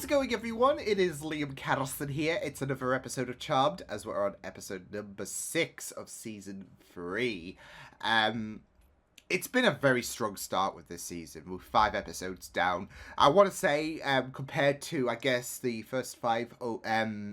it going, everyone? It is Liam Carlson here. It's another episode of Charmed, as we're on episode number 6 of season 3. It's been a very strong start with this season, with 5 episodes down. I want to say, compared to, I guess, the first 5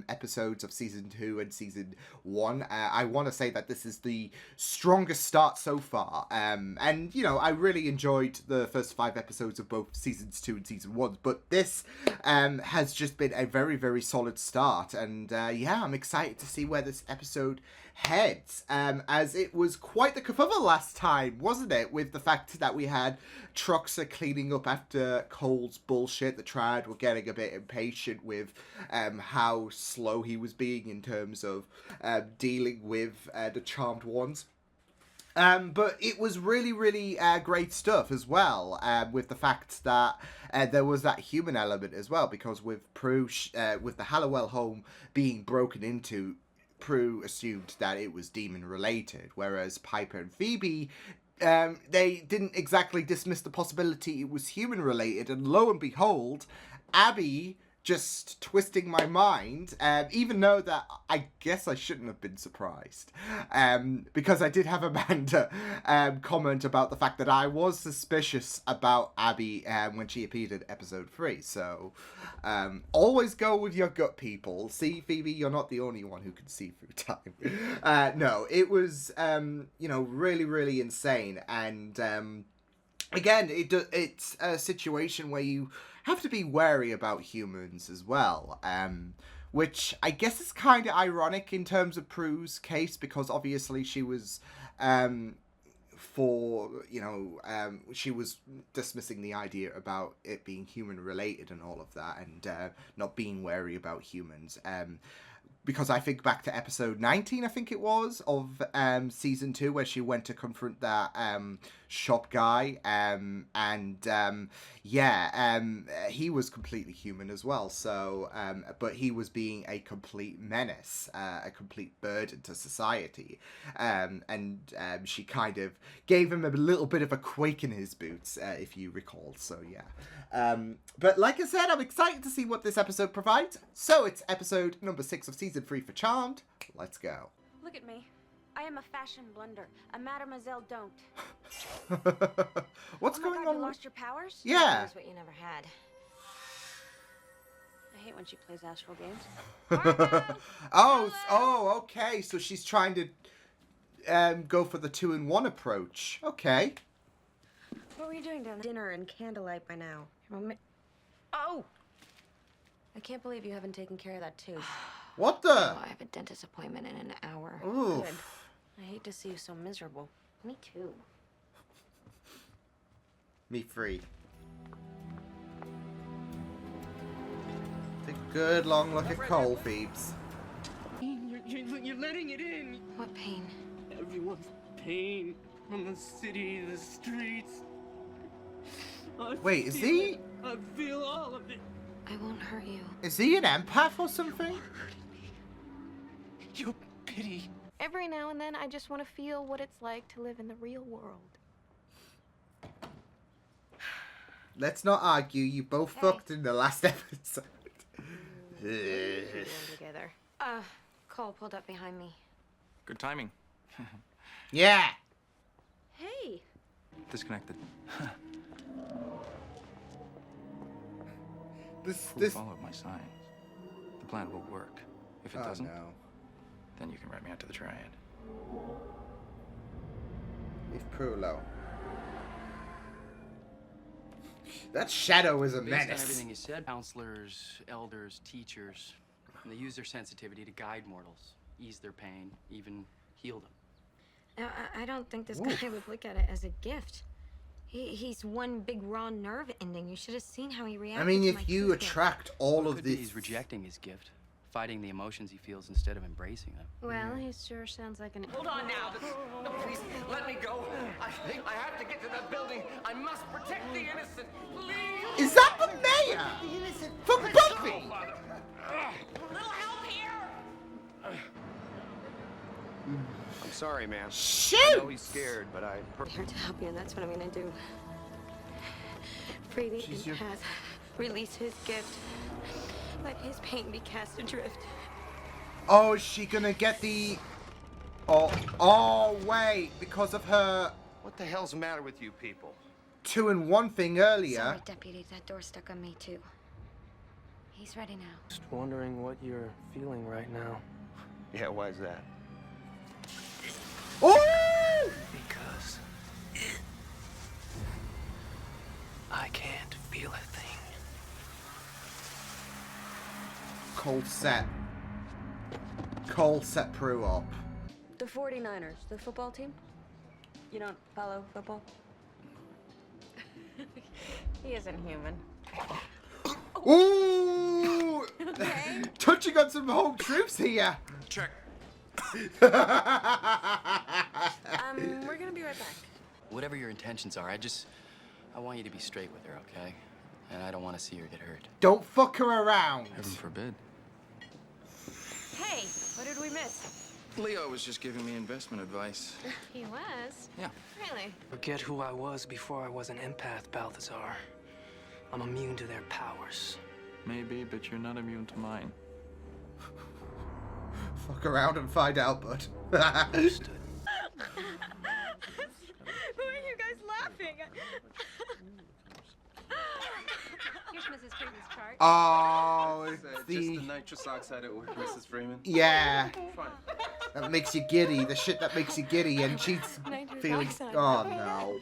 episodes of season 2 and season 1, I want to say that this is the strongest start so far. And, you know, I really enjoyed the first 5 episodes of both seasons 2 and season 1, but this has just been a very, very solid start. And, yeah, I'm excited to see where this episode heads, as it was quite the kerfuffle last time, wasn't it? With the fact that we had Troxa cleaning up after Cole's bullshit. The Triad were getting a bit impatient with how slow he was being in terms of dealing with the Charmed ones. But it was really, really great stuff as well, with the fact that there was that human element as well, because with Prue, with the Hallowell home being broken into, Prue assumed that it was demon-related, whereas Piper and Phoebe, they didn't exactly dismiss the possibility it was human-related, and lo and behold, Abby just twisting my mind, even though that I guess I shouldn't have been surprised, because I did have Amanda comment about the fact that I was suspicious about Abby when she appeared in episode 3, so always go with your gut, people. See, Phoebe, you're not the only one who can see through time. No, it was, you know, really, really insane, and again, it's a situation where you have to be wary about humans as well, which I guess is kind of ironic in terms of Prue's case, because obviously she was, she was dismissing the idea about it being human related and all of that, and not being wary about humans. Because I think back to episode 19, I think it was, of season 2, where she went to confront that shop guy, he was completely human as well, so, but he was being a complete menace, a complete burden to society, and she kind of gave him a little bit of a quake in his boots, if you recall, so yeah. But like I said, I'm excited to see what this episode provides, so it's episode number 6 of season 3 for Charmed. Let's go. Look at me. I am a fashion blunder. A mademoiselle don't. What's oh my going God, on? You lost your powers? Yeah. That's what you never had. I hate when she plays astral games. Oh, okay. So she's trying to go for the 2-in-1 approach. Okay. What were you doing down there? Dinner and candlelight by now. Oh! I can't believe you haven't taken care of that tooth. What the? Oh, I have a dentist appointment in an hour. Oof. Good. I hate to see you so miserable. Me too. Me free. Take a good long look at Cole, Phoebes. You're letting it in. What pain? Everyone's pain from the city, the streets. Wait, is he? I feel all of it. I won't hurt you. Is he an empath or something? Your pity. Every now and then, I just want to feel what it's like to live in the real world. Let's not argue. You both fucked in the last episode. Together. Cole pulled up behind me. Good timing. Yeah. Hey! Disconnected. This. Followed my signs. The plan will work. If it doesn't, no. then you can write me out to the Triad. Leave Prue alone. That shadow is a Based on menace. everything you said, counselors, elders, teachers, and they use their sensitivity to guide mortals, ease their pain, even heal them. I don't think this guy would look at it as a gift. He's one big raw nerve ending. You should have seen how he reacted. I mean, to if my you toothpick. attract all Well, of could be this, he's rejecting his gift, fighting the emotions he feels instead of embracing them. Well, he sure sounds like an... Hold on now. No, please, let me go. I have to get to that building. I must protect the innocent. Please. is that the mayor? The innocent. For Buffy? Little help here. I'm sorry, ma'am. Shoot! I know he's scared, but I'm here to help you, and that's what I'm gonna do. Free the She's your- empath Release his gift. Let his pain be cast adrift. Oh, is she gonna get the... Oh, wait. Because of her What the hell's the matter with you people? 2-in-1 thing earlier. Sorry, Deputy. That door stuck on me, too. He's ready now. Just wondering what you're feeling right now. Yeah, why's that? Oh! Because I can't feel a thing. Cole set Prue up. The 49ers, the football team? You don't follow football? He isn't human. Ooh! Okay. Touching on some home troops here. Check. We're gonna be right back. Whatever your intentions are, I want you to be straight with her, okay? And I don't want to see her get hurt. Don't fuck her around. Heaven forbid. Hey, what did we miss? Leo was just giving me investment advice. He was? Yeah. Really? Forget who I was before I was an empath, Balthazar. I'm immune to their powers. Maybe, but you're not immune to mine. Fuck around and find out, bud. Understood. Who are you guys laughing at? Here's Mrs. Freeman's chart. Oh, it's Just the... the nitrous oxide at work, Mrs. Freeman. Yeah. Fine. That makes you giddy. The shit that makes you giddy, and she's feeling... Oh, no.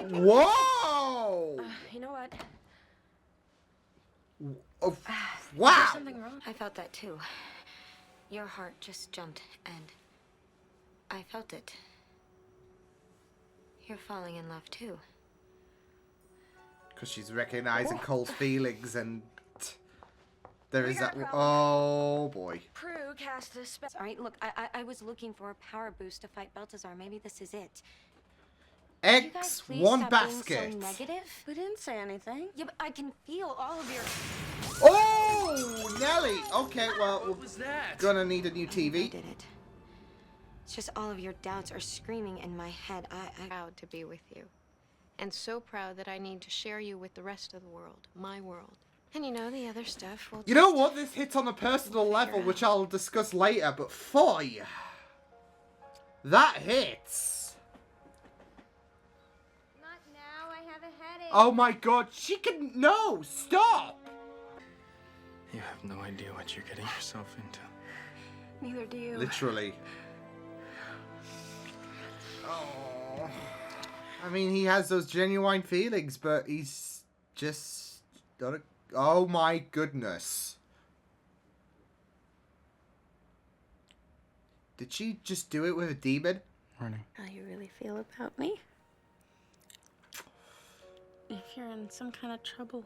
Whoa! You know what? Oh, There's wow! something wrong. I felt that too. Your heart just jumped, and I felt it. You're falling in love too. Because she's recognizing Cole's feelings, and there is that... Oh, boy. Prue cast a spell. All right, look, I was looking for a power boost to fight Balthazar. Maybe this is it. Could you guys X, please one stop basket. being so negative? We didn't say anything. Yeah, but I can feel all of your... Oh, Nelly. Okay, well, What was that? gonna need a new I TV. did it. It's just all of your doubts are screaming in my head. I'm proud to be with you. And so proud that I need to share you with the rest of the world. My world. And you know, the other stuff will You know what? This hits on a personal level, which I'll discuss later, but foy. That hits. Not now, I have a headache. Oh my god, she can... No, stop! You have no idea what you're getting yourself into. Neither do you. Literally. Oh. I mean, he has those genuine feelings, but he's just... Not a... Oh my goodness. Did she just do it with a demon? Morning. How you really feel about me? If you're in some kind of trouble,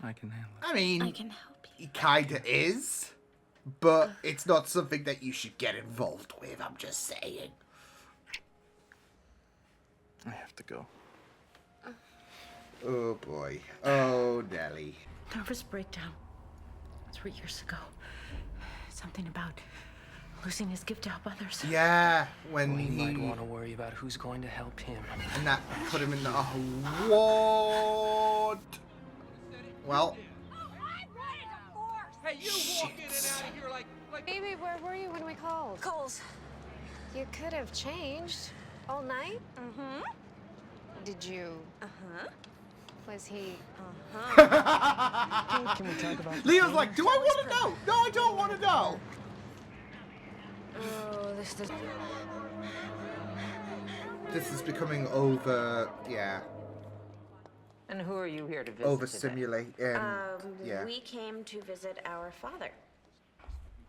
I can handle it. I mean, I can help you. he kinda is, but it's not something that you should get involved with, I'm just saying. I have to go. Oh boy. Oh, Nelly. Nervous breakdown. 3 years ago. Something about losing his gift to help others. Yeah, when Well, he he... might want to worry about who's going to help him. And that put him in the... Oh, what? Well... Hey, you walk in and out of here like Baby, where were you when we called? Coles. You could have changed all night. Mm-hmm. Did you? Uh-huh. Was he? Can we talk about Leo's like, do I want to know? No, I don't want to know. Oh, this is... This is becoming over... Yeah. And who are you here to visit Over-simulate. Yeah. We came to visit our father.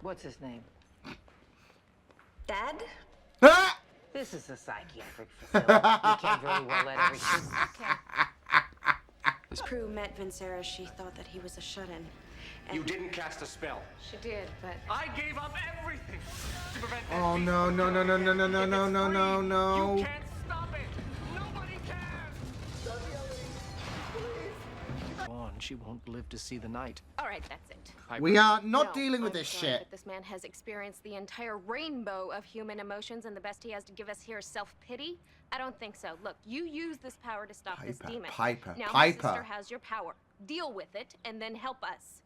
What's his name? Dad? Ah! This is a psychiatric facility. You can't very well let everything... Prue met Vincera. She thought that he was a shut-in. You didn't cast a spell. She did, but I gave up everything to prevent that. Oh, no, no, no, no, no, no, no, no, no, no, no. You can't stop it. Nobody can. on? and she won't live to see the night. All right, that's it. We are not No, dealing with I'm this sorry, shit. but this man has experienced the entire rainbow of human emotions, and the best he has to give us here is self-pity? I don't think so. Look, you use this power to stop this demon. Now my sister has your power. Deal with it, and then help us.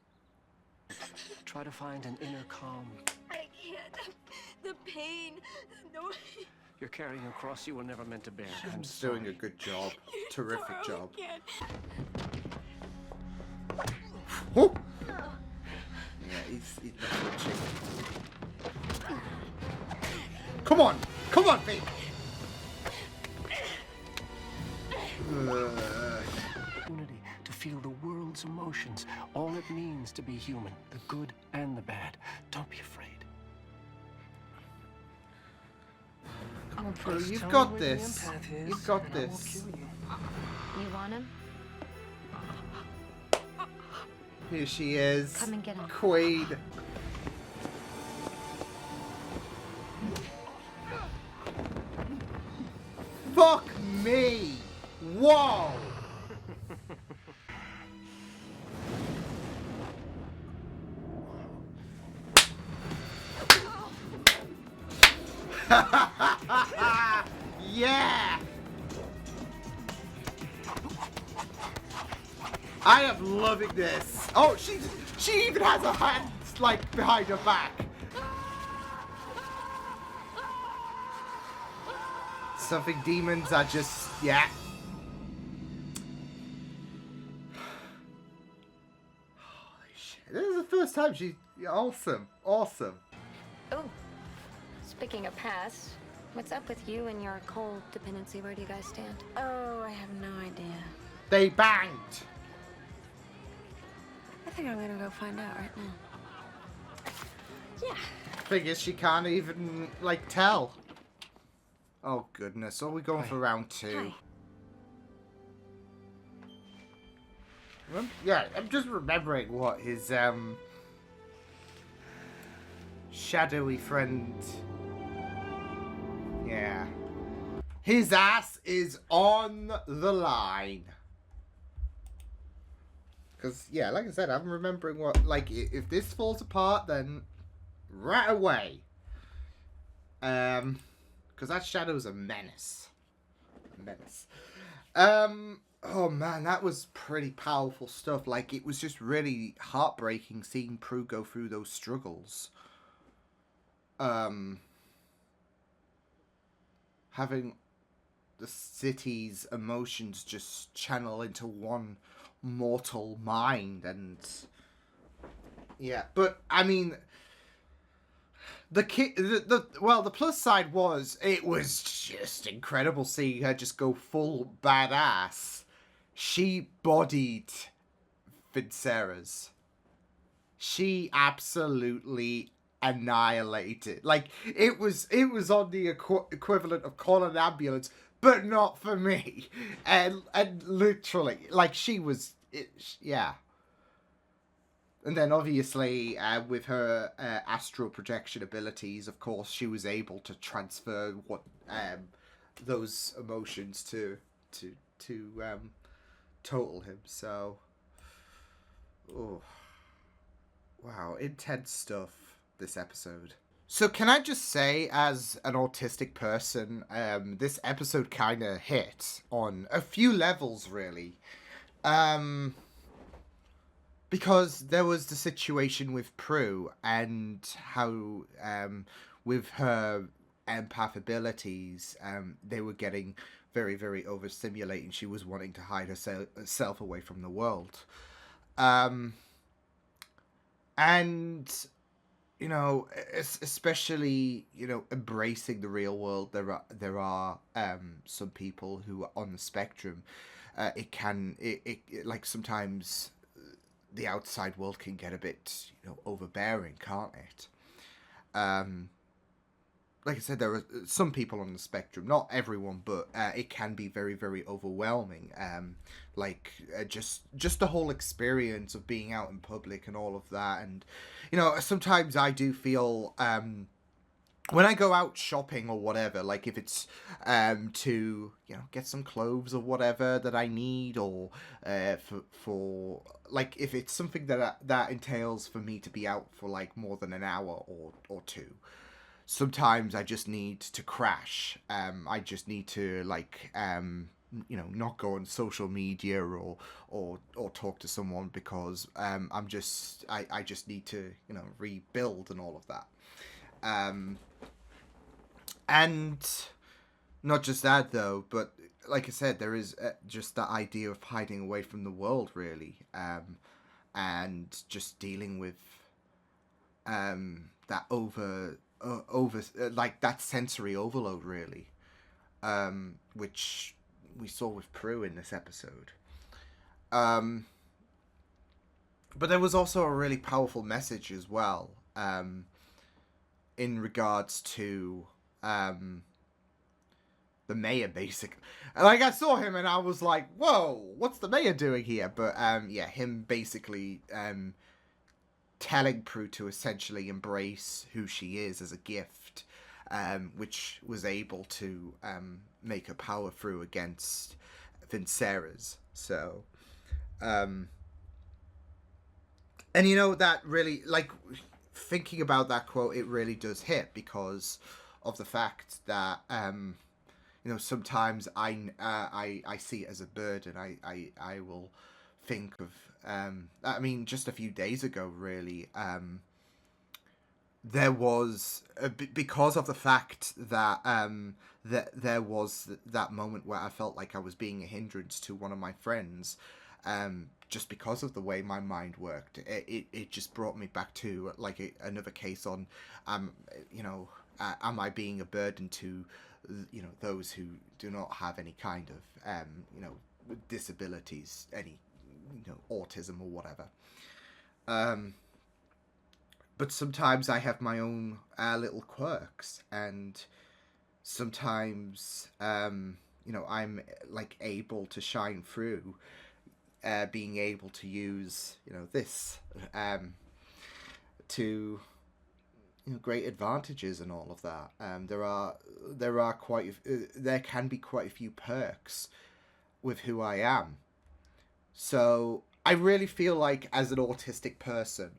Try to find an inner calm. I can't. The pain. No. You're carrying a cross you were never meant to bear. I'm She's doing a good job. Terrific job. Oh. Yeah, he's not touching. Come on! Come on, baby! Opportunity to feel the world's emotions. All it means to be human. The good and the bad. Don't be afraid. Come on, Prue, you've got this. You've got this. You want him? Here she is. Come and get him. Quaid. Fuck me! Whoa! Yeah! I am loving this. Oh, she even has her hands like behind her back. Something demons are just, yeah. Holy shit. This is the first time she's awesome. Awesome. Oh, speaking of past, what's up with you and your cold dependency? Where do you guys stand? Oh, I have no idea. They banged. I think I'm gonna go find out right now. Yeah. Figures she can't even, like, tell. Oh, goodness. Are we going for round 2? Hi. Yeah, I'm just remembering what his, shadowy friend... Yeah. His ass is on the line. Because, yeah, like I said, I'm remembering what... Like, if this falls apart, then... Right away. Because that shadow's a menace. A menace. Oh, man, that was pretty powerful stuff. Like, it was just really heartbreaking seeing Prue go through those struggles. Having the city's emotions just channel into one mortal mind, and yeah, but I mean, the plus side was it was just incredible seeing her just go full badass. She bodied Vincera's. She absolutely annihilated. Like, it was on the equivalent of calling an ambulance, but not for me. And literally, like, she was, yeah. And then obviously, with her astral projection abilities, of course, she was able to transfer what those emotions to total him. So, oh, wow, intense stuff. This episode. So can I just say, as an autistic person, this episode kind of hit on a few levels, really. Because there was the situation with Prue and how, with her empath abilities, they were getting very, very overstimulating. She was wanting to hide herself away from the world. And... you know, especially, you know, embracing the real world. There are some people who are on the spectrum. It like sometimes the outside world can get a bit, you know, overbearing, can't it? Like I said, there are some people on the spectrum, not everyone, but it can be very, very overwhelming. Just the whole experience of being out in public and all of that. And, you know, sometimes I do feel when I go out shopping or whatever, like if it's to get some clothes or whatever that I need, or for like if it's something that entails for me to be out for like more than an hour or two, sometimes I just need to crash. I just need to not go on social media or talk to someone, because I just need to rebuild and all of that. And not just that though, but like I said, there is just that idea of hiding away from the world, really, and just dealing with that like that sensory overload, really, which we saw with Prue in this episode. But there was also a really powerful message as well, in regards to the mayor, basically. Like, I saw him and I was like, whoa, what's the mayor doing here? But him basically telling Prue to essentially embrace who she is as a gift, which was able to make her power through against Vincera's. So and that really, like, thinking about that quote, it really does hit, because of the fact that sometimes I see it as a burden. I will think of I mean, just a few days ago, really, there was because of the fact that that there was that moment where I felt like I was being a hindrance to one of my friends, just because of the way my mind worked. It just brought me back to like another case on am I being a burden to those who do not have any kind of disabilities, any autism or whatever. But sometimes I have my own little quirks, and sometimes I'm like able to shine through, being able to use this to great advantages and all of that. There can be quite a few perks with who I am. So I really feel like, as an autistic person,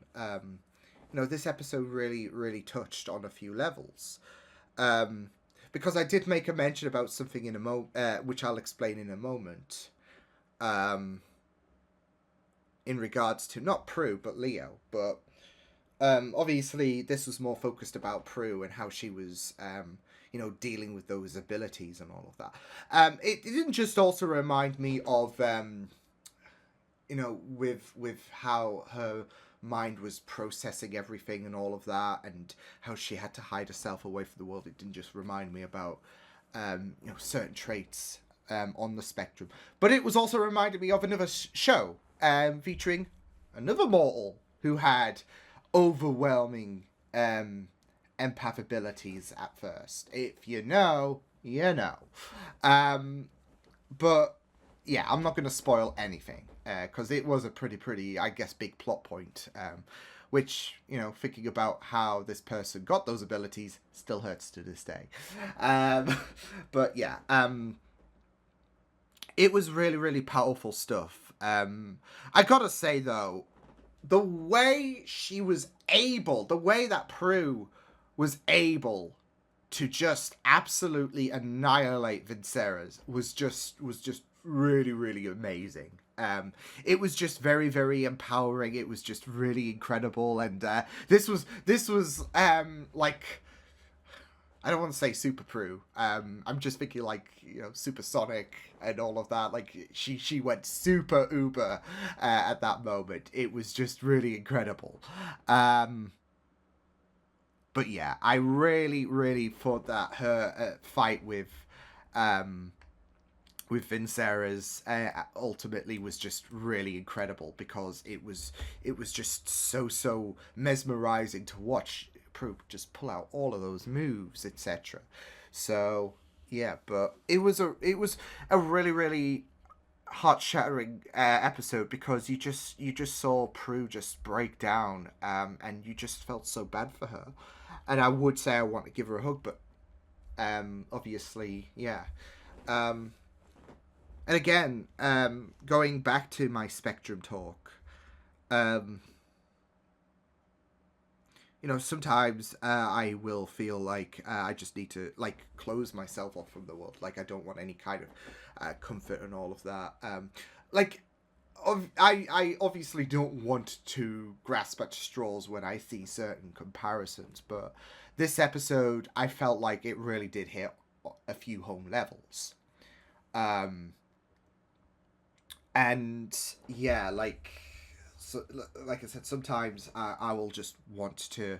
this episode really, really touched on a few levels. Because I did make a mention about something in which I'll explain in a moment. In regards to not Prue but Leo, but obviously this was more focused about Prue and how she was dealing with those abilities and all of that. It didn't just also remind me of with how her mind was processing everything and all of that, and how she had to hide herself away from the world. It didn't just remind me about certain traits on the spectrum, but it was also reminded me of another show featuring another mortal who had overwhelming empath abilities at first. If you know, you know. But yeah, I'm not going to spoil anything, because it was a pretty, I guess, big plot point, which, thinking about how this person got those abilities still hurts to this day. But yeah, it was really, really powerful stuff. I gotta say, though, the way that Prue was able to just absolutely annihilate Vincera's was just really, really amazing. It was just very, very empowering. It was just really incredible, and this was like, I don't want to say Super Prue. I'm just thinking like Supersonic and all of that. Like she went super uber at that moment. It was just really incredible. But yeah, I really, really thought that her fight with Vincera's ultimately was just really incredible, because it was just so mesmerizing to watch Prue just pull out all of those moves, etc. So yeah, but it was a really, really heart-shattering episode, because you just saw Prue just break down, and you just felt so bad for her. and I would say I want to give her a hug, but obviously, yeah. And again, going back to my Spectrum talk, sometimes I will feel like I just need to like close myself off from the world. Like I don't want any kind of comfort and all of that. I obviously don't want to grasp at straws when I see certain comparisons, but this episode I felt like it really did hit a few home levels. And yeah, so, like I said, sometimes I will just want to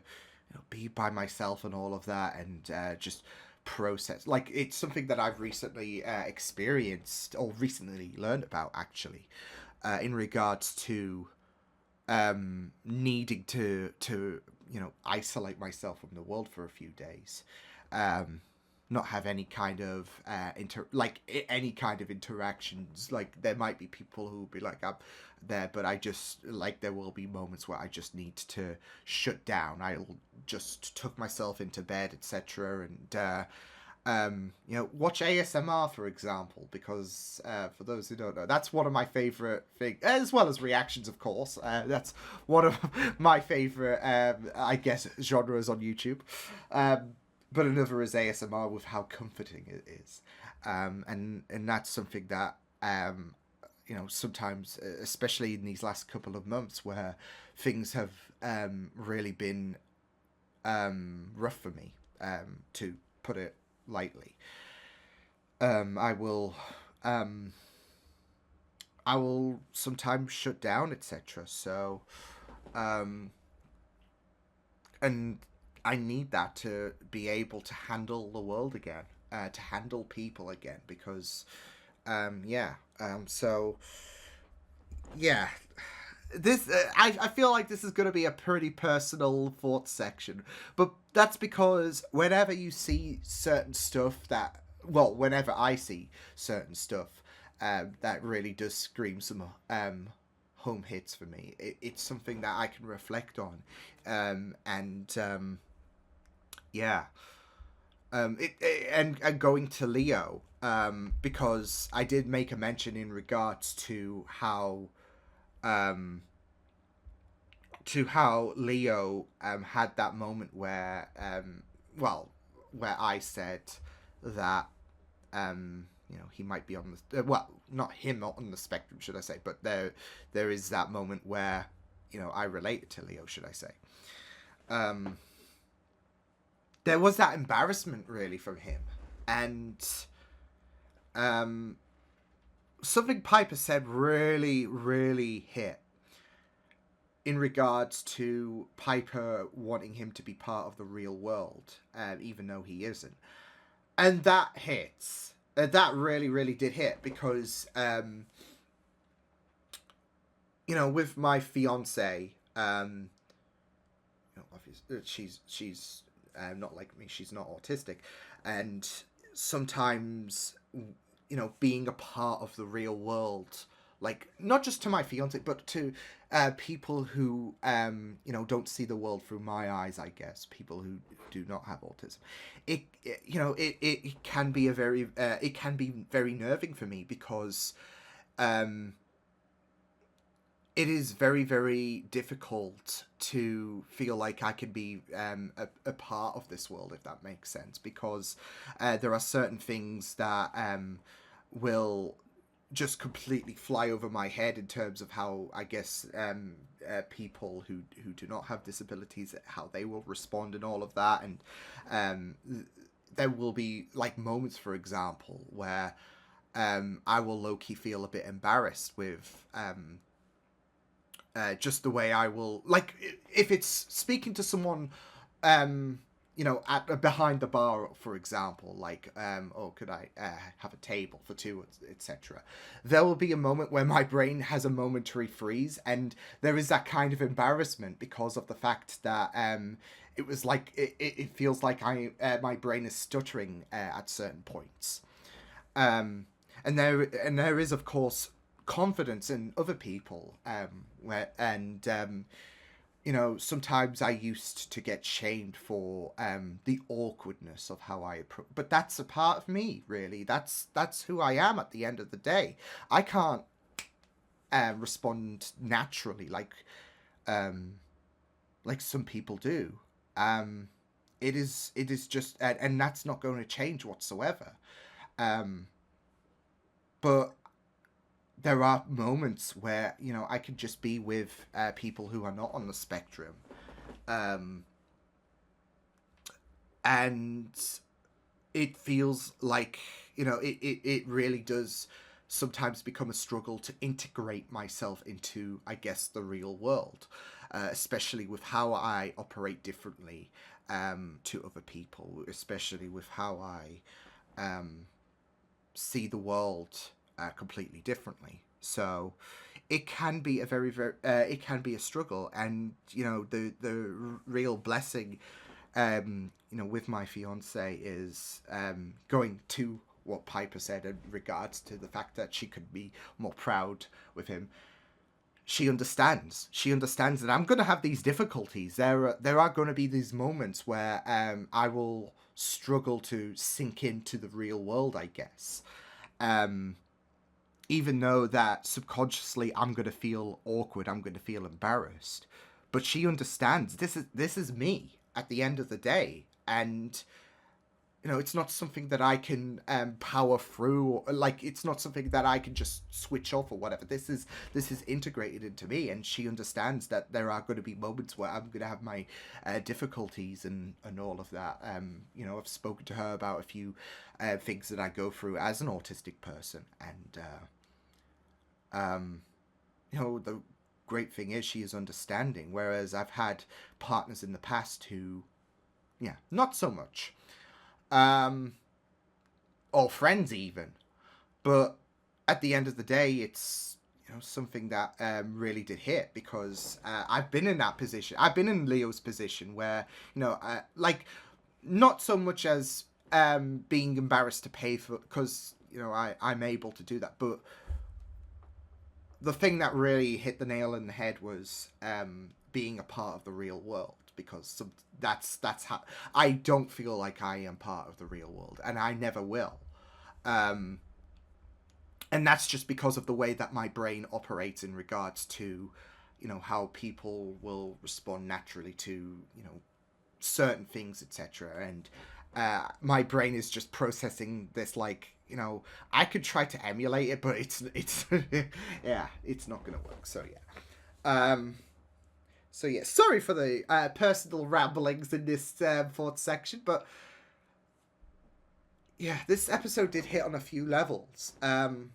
be by myself and all of that, and just process. Like, it's something that I've recently experienced, or recently learned about, actually, in regards to needing to isolate myself from the world for a few days. Not have any kind of any kind of interactions. Like, there might be people who will be like, I'm there, but I just, like, there will be moments where I just need to shut down. I'll just tuck myself into bed, etc., and watch ASMR, for example, because for those who don't know, that's one of my favorite things, as well as reactions, of course. That's one of my favorite I guess genres on YouTube. But another is ASMR, with how comforting it is. And that's something that, sometimes, especially in these last couple of months where things have really been rough for me, to put it lightly. I will sometimes shut down, etc. So, and I need that to be able to handle the world again, to handle people again, because, so, yeah, this, I feel like this is going to be a pretty personal thought section, but that's because whenever you see certain stuff whenever I see certain stuff, that really does scream some, home hits for me. It's something that I can reflect on, and going to Leo, because I did make a mention in regards to how Leo had that moment where where I said that he might be on the not him on the spectrum, should I say, but there is that moment where I related to Leo, should I say. There was that embarrassment really from him, and something Piper said really, really hit in regards to Piper wanting him to be part of the real world, even though he isn't. And that hits. That really, really did hit, because, with my fiance, obviously, she's not like me. She's not autistic, and sometimes, being a part of the real world, like, not just to my fiance, but to people who don't see the world through my eyes, I guess, people who do not have autism, it can be it can be very nerving for me, because it is very, very difficult to feel like I can be a part of this world, if that makes sense, because there are certain things that will just completely fly over my head in terms of how, I guess, people who do not have disabilities, how they will respond and all of that. And there will be, like, moments, for example, where I will low-key feel a bit embarrassed with just the way I will, like, if it's speaking to someone, at behind the bar, for example, like, could I have a table for two, etc. There will be a moment where my brain has a momentary freeze, and there is that kind of embarrassment because of the fact that it was like it feels like my brain is stuttering at certain points, and there is, of course, confidence in other people, sometimes I used to get shamed for the awkwardness of how I approach, but that's a part of me, really. That's who I am at the end of the day. I can't respond naturally like some people do. It is just, and that's not going to change whatsoever. Um, but there are moments where I can just be with people who are not on the spectrum, and it feels like it really does sometimes become a struggle to integrate myself into, I guess, the real world, especially with how I operate differently to other people, especially with how I see the world completely differently. So it can be a very it can be a struggle, and the real blessing with my fiance is going to what Piper said in regards to the fact that she could be more proud with him. She understands that I'm going to have these difficulties. There are going to be these moments where I will struggle to sink into the real world, I guess. Even though that subconsciously I'm going to feel awkward, I'm going to feel embarrassed. But she understands this is me at the end of the day. And it's not something that I can power through, or, like, it's not something that I can just switch off or whatever. This is integrated into me, and she understands that there are going to be moments where I'm going to have my difficulties and all of that. I've spoken to her about a few things that I go through as an autistic person, and the great thing is she is understanding, whereas I've had partners in the past who, not so much. Or friends even, but at the end of the day, it's something that really did hit, because I've been in that position. I've been in Leo's position where like, not so much as being embarrassed to pay for, because I'm able to do that, but the thing that really hit the nail in the head was being a part of the real world. Because that's how I don't feel like I am part of the real world, and I never will. And that's just because of the way that my brain operates in regards to, how people will respond naturally to, certain things, etc. And my brain is just processing this like, I could try to emulate it, but it's yeah, it's not gonna work. So yeah, sorry for the personal ramblings in this fourth section, but yeah, this episode did hit on a few levels. Because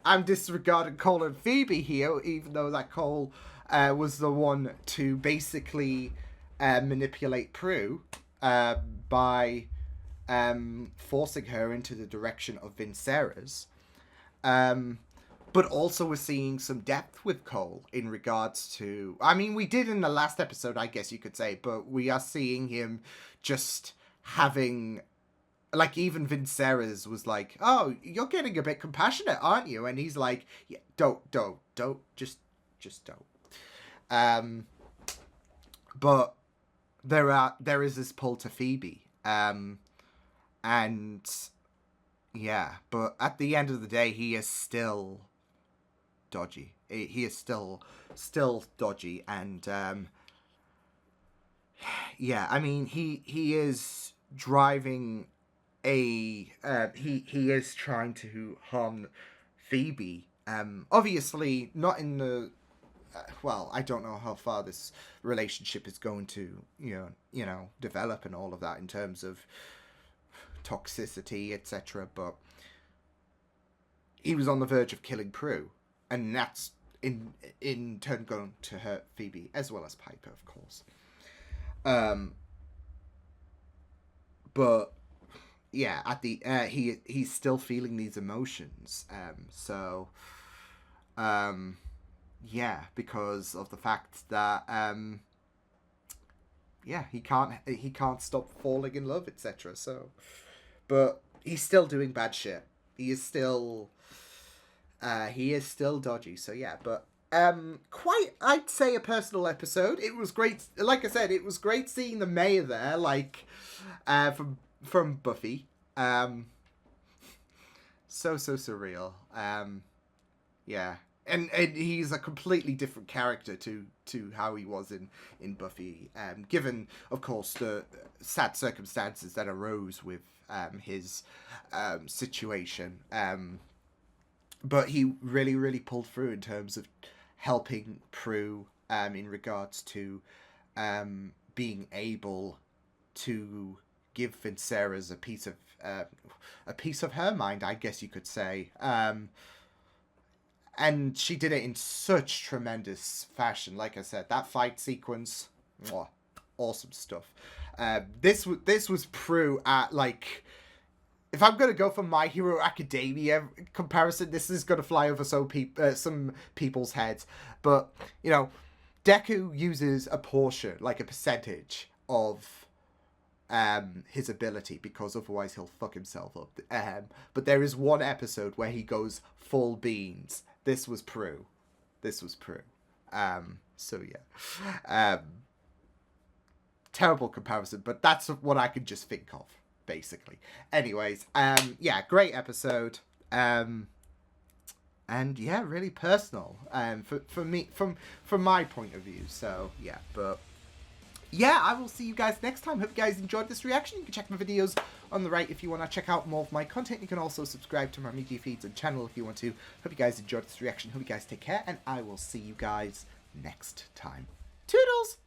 I'm disregarding Cole and Phoebe here, even though that Cole was the one to basically manipulate Prue by forcing her into the direction of Vincera's. But also we're seeing some depth with Cole in regards to... I mean, we did in the last episode, I guess you could say, but we are seeing him just having... Like, even Vincera's was like, oh, you're getting a bit compassionate, aren't you? And he's like, yeah, don't, just don't. But there is this pull to Phoebe. And... yeah, but at the end of the day, he is still... dodgy. He is still dodgy, and yeah, I mean, he is driving a he is trying to harm Phoebe. Obviously not in the well, I don't know how far this relationship is going to develop and all of that in terms of toxicity, etc. But he was on the verge of killing Prue. And that's in turn going to hurt Phoebe, as well as Piper, of course. But yeah, at the he's still feeling these emotions. Yeah, because of the fact that yeah, he can't stop falling in love, etc. So, but he's still doing bad shit. He is still He is still dodgy, so yeah, but quite, I'd say, a personal episode. It was great, like I said, it was great seeing the mayor there, like, from Buffy. So surreal. Yeah. And he's a completely different character to how he was in Buffy, given, of course, the sad circumstances that arose with his situation. But he really pulled through in terms of helping Prue in regards to being able to give Vinceras a piece of her mind, I guess you could say. And she did it in such tremendous fashion. Like I said, that fight sequence, mwah, awesome stuff. This was Prue at, like, if I'm going to go for My Hero Academia comparison, this is going to fly over some people's heads. But, you know, Deku uses a portion, like a percentage of his ability, because otherwise he'll fuck himself up. But there is one episode where he goes full beans. This was Prue. So yeah. Terrible comparison, but that's what I could just think of, basically. Anyways, yeah, great episode. And yeah, really personal. For me, from my point of view. So yeah, but yeah, I will see you guys next time. Hope you guys enjoyed this reaction. You can check my videos on the right if you want to check out more of my content. You can also subscribe to my media feeds and channel if you want to. Hope you guys enjoyed this reaction. Hope you guys take care, and I will see you guys next time. Toodles!